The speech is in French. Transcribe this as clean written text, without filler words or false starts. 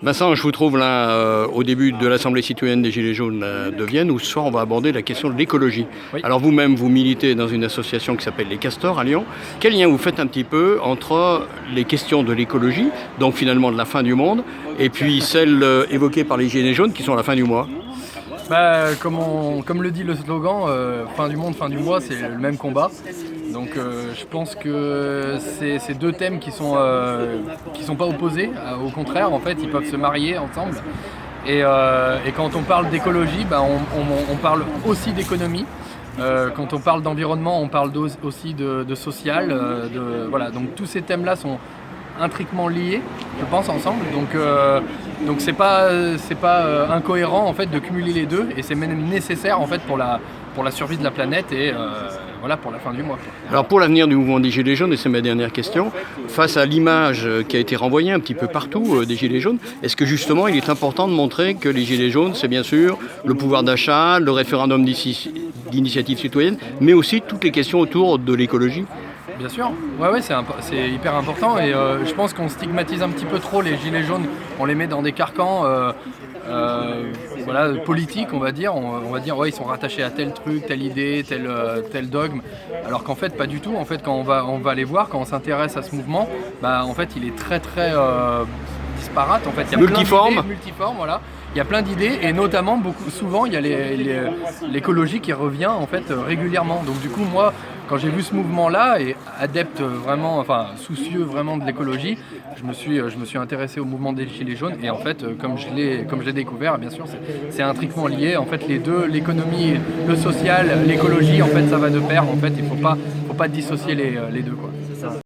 Vincent, je vous trouve là au début de l'Assemblée citoyenne des Gilets jaunes de Vienne, où ce soir on va aborder la question de l'écologie. Oui. Alors vous-même, vous militez dans une association qui s'appelle les Castors à Lyon. Quel lien vous faites un petit peu entre les questions de l'écologie, donc finalement de la fin du monde, et puis celles évoquées par les Gilets jaunes qui sont la fin du mois? Comme le dit le slogan, fin du monde, fin du mois, c'est le même combat. Donc je pense que c'est deux thèmes qui sont pas opposés. Au contraire, en fait, ils peuvent se marier ensemble. Et quand on parle d'écologie, on parle aussi d'économie. Quand on parle d'environnement, on parle aussi de social. Voilà. Donc tous ces thèmes-là sont intriquement liés, je pense, ensemble. Donc c'est pas incohérent en fait de cumuler les deux, et c'est même nécessaire en fait pour la survie de la planète et voilà, pour la fin du mois. Alors pour l'avenir du mouvement des Gilets jaunes, et c'est ma dernière question, face à l'image qui a été renvoyée un petit peu partout des Gilets jaunes, est-ce que justement il est important de montrer que les Gilets jaunes, c'est bien sûr le pouvoir d'achat, le référendum d'initiative citoyenne, mais aussi toutes les questions autour de l'écologie? Bien sûr, ouais, c'est hyper important, et je pense qu'on stigmatise un petit peu trop les gilets jaunes, on les met dans des carcans voilà, politiques, on va dire. On va dire ouais, ils sont rattachés à tel truc, telle idée, tel dogme, alors qu'en fait pas du tout. En fait, quand on va les voir, quand on s'intéresse à ce mouvement, en fait il est très disparate. En fait, il y a multiforme, voilà. Il y a plein d'idées, et notamment souvent il y a l'écologie qui revient en fait régulièrement. Donc du coup moi, quand j'ai vu ce mouvement-là, et adepte vraiment, enfin soucieux vraiment de l'écologie, je me suis intéressé au mouvement des Gilets jaunes, et en fait comme je l'ai découvert, bien sûr c'est intriquement lié. En fait les deux, l'économie, le social, l'écologie, en fait ça va de pair. En fait il faut pas dissocier les deux, quoi.